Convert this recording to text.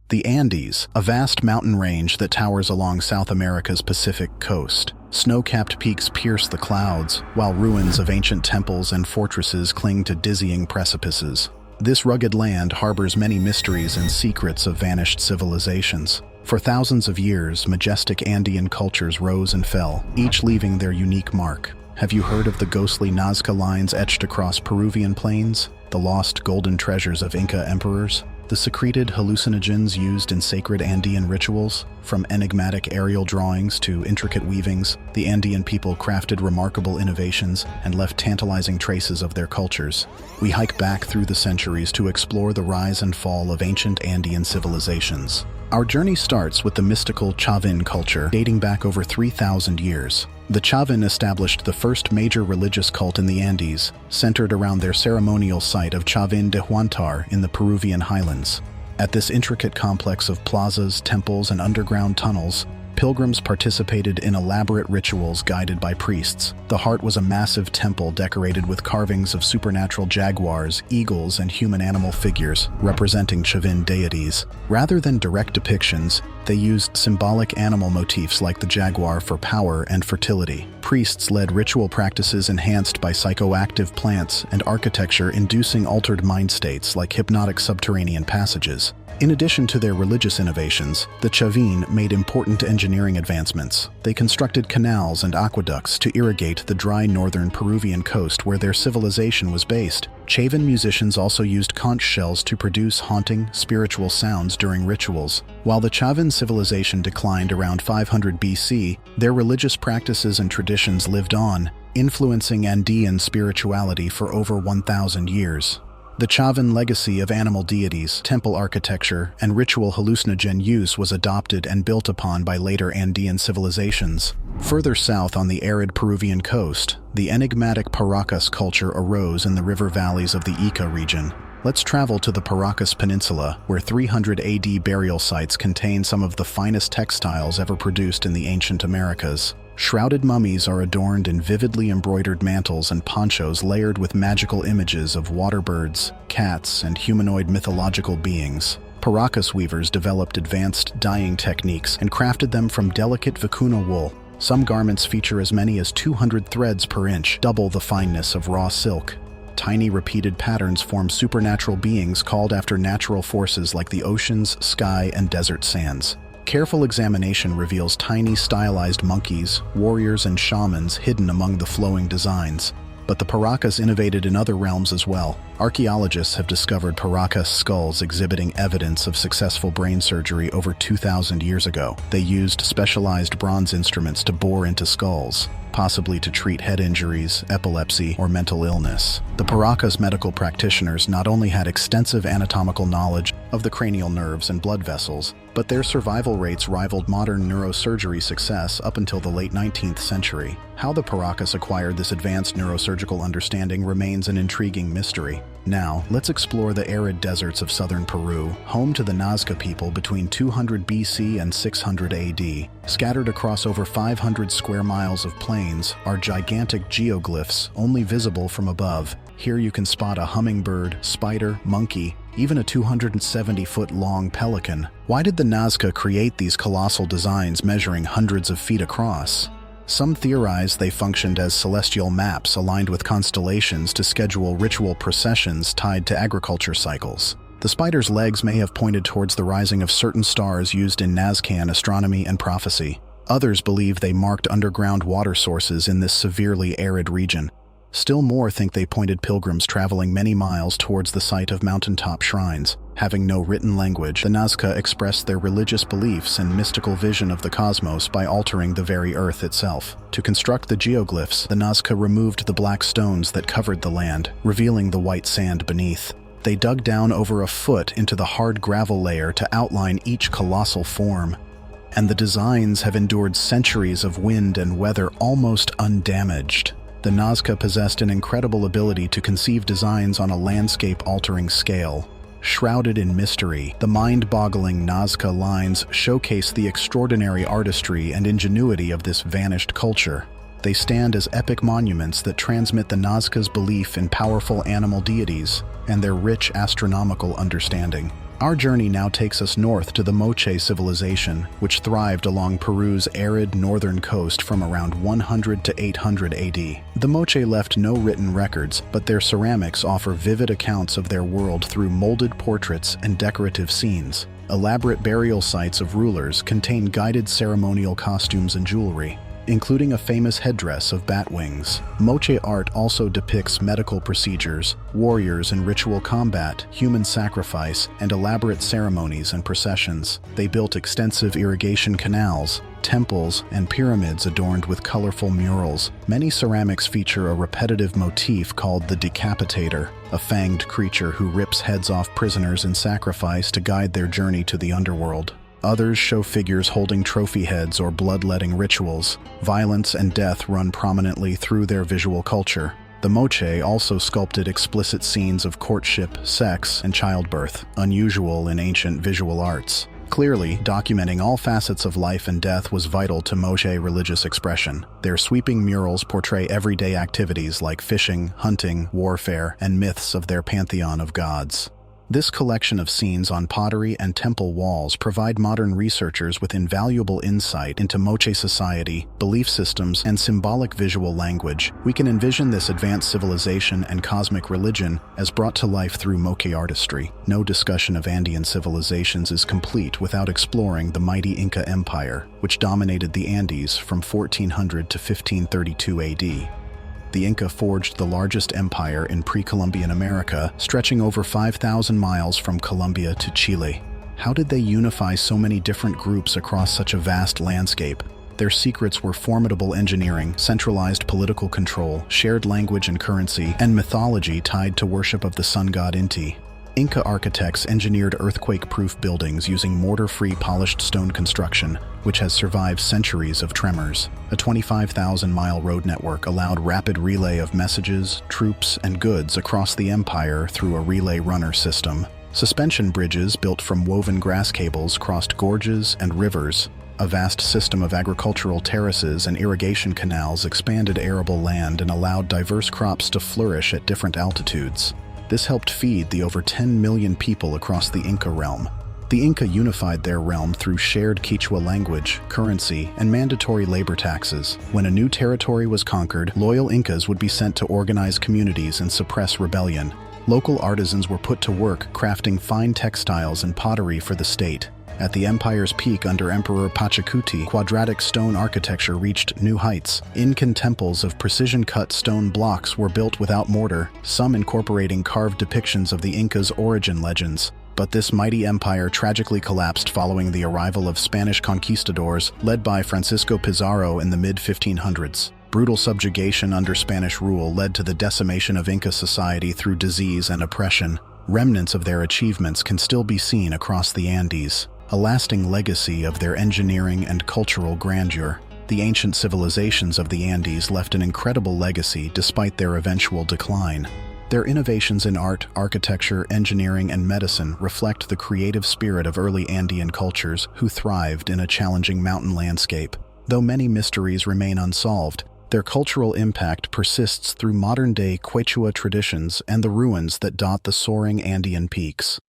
The Andes, a vast mountain range that towers along South America's Pacific coast. Snow-capped peaks pierce the clouds, while ruins of ancient temples and fortresses cling to dizzying precipices. This rugged land harbors many mysteries and secrets of vanished civilizations. For thousands of years, majestic Andean cultures rose and fell, each leaving their unique mark. Have you heard of the ghostly Nazca lines etched across Peruvian plains? The lost golden treasures of Inca emperors? The secreted hallucinogens used in sacred Andean rituals? From enigmatic aerial drawings to intricate weavings, the Andean people crafted remarkable innovations and left tantalizing traces of their cultures. We hike back through the centuries to explore the rise and fall of ancient Andean civilizations. Our journey starts with the mystical Chavin culture, dating back over 3,000 years. The Chavín established the first major religious cult in the Andes, centered around their ceremonial site of Chavín de Huántar in the Peruvian highlands. At this intricate complex of plazas, temples, and underground tunnels, pilgrims participated in elaborate rituals guided by priests. The heart was a massive temple decorated with carvings of supernatural jaguars, eagles, and human animal figures, representing Chavín deities. Rather than direct depictions, they used symbolic animal motifs like the jaguar for power and fertility. Priests led ritual practices enhanced by psychoactive plants and architecture inducing altered mind states like hypnotic subterranean passages. In addition to their religious innovations, the Chavín made important engineering advancements. They constructed canals and aqueducts to irrigate the dry northern Peruvian coast where their civilization was based. Chavin musicians also used conch shells to produce haunting, spiritual sounds during rituals. While the Chavin civilization declined around 500 BC, their religious practices and traditions lived on, influencing Andean spirituality for over 1,000 years. The Chavin legacy of animal deities, temple architecture, and ritual hallucinogen use was adopted and built upon by later Andean civilizations. Further south on the arid Peruvian coast, the enigmatic Paracas culture arose in the river valleys of the Ica region. Let's travel to the Paracas Peninsula, where 300 AD burial sites contain some of the finest textiles ever produced in the ancient Americas. Shrouded mummies are adorned in vividly embroidered mantles and ponchos layered with magical images of water birds, cats, and humanoid mythological beings. Paracas weavers developed advanced dyeing techniques and crafted them from delicate vicuna wool. Some garments feature as many as 200 threads per inch, double the fineness of raw silk. Tiny repeated patterns form supernatural beings called after natural forces like the oceans, sky, and desert sands. Careful examination reveals tiny stylized monkeys, warriors, and shamans hidden among the flowing designs. But the Paracas innovated in other realms as well. Archaeologists have discovered Paracas skulls exhibiting evidence of successful brain surgery over 2,000 years ago. They used specialized bronze instruments to bore into skulls, possibly to treat head injuries, epilepsy, or mental illness. The Paracas medical practitioners not only had extensive anatomical knowledge of the cranial nerves and blood vessels, but their survival rates rivaled modern neurosurgery success up until the late 19th century. How the Paracas acquired this advanced neurosurgical understanding remains an intriguing mystery. Now, let's explore the arid deserts of southern Peru, home to the Nazca people between 200 BC and 600 AD. Scattered across over 500 square miles of plains are gigantic geoglyphs only visible from above. Here you can spot a hummingbird, spider, monkey, even a 270-foot-long pelican. Why did the Nazca create these colossal designs measuring hundreds of feet across? Some theorize they functioned as celestial maps aligned with constellations to schedule ritual processions tied to agriculture cycles. The spider's legs may have pointed towards the rising of certain stars used in Nazcan astronomy and prophecy. Others believe they marked underground water sources in this severely arid region. Still more think they pointed pilgrims traveling many miles towards the site of mountaintop shrines. Having no written language, the Nazca expressed their religious beliefs and mystical vision of the cosmos by altering the very earth itself. To construct the geoglyphs, the Nazca removed the black stones that covered the land, revealing the white sand beneath. They dug down over a foot into the hard gravel layer to outline each colossal form. And the designs have endured centuries of wind and weather almost undamaged. The Nazca possessed an incredible ability to conceive designs on a landscape-altering scale. Shrouded in mystery, the mind-boggling Nazca lines showcase the extraordinary artistry and ingenuity of this vanished culture. They stand as epic monuments that transmit the Nazca's belief in powerful animal deities and their rich astronomical understanding. Our journey now takes us north to the Moche civilization, which thrived along Peru's arid northern coast from around 100 to 800 AD. The Moche left no written records, but their ceramics offer vivid accounts of their world through molded portraits and decorative scenes. Elaborate burial sites of rulers contain guided ceremonial costumes and jewelry, including a famous headdress of bat wings. Moche art also depicts medical procedures, warriors in ritual combat, human sacrifice, and elaborate ceremonies and processions. They built extensive irrigation canals, temples, and pyramids adorned with colorful murals. Many ceramics feature a repetitive motif called the decapitator, a fanged creature who rips heads off prisoners in sacrifice to guide their journey to the underworld. Others show figures holding trophy heads or bloodletting rituals. Violence and death run prominently through their visual culture. The Moche also sculpted explicit scenes of courtship, sex, and childbirth, unusual in ancient visual arts. Clearly, documenting all facets of life and death was vital to Moche religious expression. Their sweeping murals portray everyday activities like fishing, hunting, warfare, and myths of their pantheon of gods. This collection of scenes on pottery and temple walls provide modern researchers with invaluable insight into Moche society, belief systems, and symbolic visual language. We can envision this advanced civilization and cosmic religion as brought to life through Moche artistry. No discussion of Andean civilizations is complete without exploring the mighty Inca Empire, which dominated the Andes from 1400 to 1532 AD. The Inca forged the largest empire in pre-Columbian America, stretching over 5,000 miles from Colombia to Chile. How did they unify so many different groups across such a vast landscape? Their secrets were formidable engineering, centralized political control, shared language and currency, and mythology tied to worship of the sun god Inti. Inca architects engineered earthquake-proof buildings using mortar-free polished stone construction, which has survived centuries of tremors. A 25,000-mile road network allowed rapid relay of messages, troops, and goods across the empire through a relay runner system. Suspension bridges built from woven grass cables crossed gorges and rivers. A vast system of agricultural terraces and irrigation canals expanded arable land and allowed diverse crops to flourish at different altitudes. This helped feed the over 10 million people across the Inca realm. The Inca unified their realm through shared Quechua language, currency, and mandatory labor taxes. When a new territory was conquered, loyal Incas would be sent to organize communities and suppress rebellion. Local artisans were put to work crafting fine textiles and pottery for the state. At the empire's peak under Emperor Pachacuti, quadratic stone architecture reached new heights. Incan temples of precision-cut stone blocks were built without mortar, some incorporating carved depictions of the Incas' origin legends. But this mighty empire tragically collapsed following the arrival of Spanish conquistadors led by Francisco Pizarro in the mid-1500s. Brutal subjugation under Spanish rule led to the decimation of Inca society through disease and oppression. Remnants of their achievements can still be seen across the Andes, a lasting legacy of their engineering and cultural grandeur. The ancient civilizations of the Andes left an incredible legacy despite their eventual decline. Their innovations in art, architecture, engineering, and medicine reflect the creative spirit of early Andean cultures who thrived in a challenging mountain landscape. Though many mysteries remain unsolved, their cultural impact persists through modern-day Quechua traditions and the ruins that dot the soaring Andean peaks.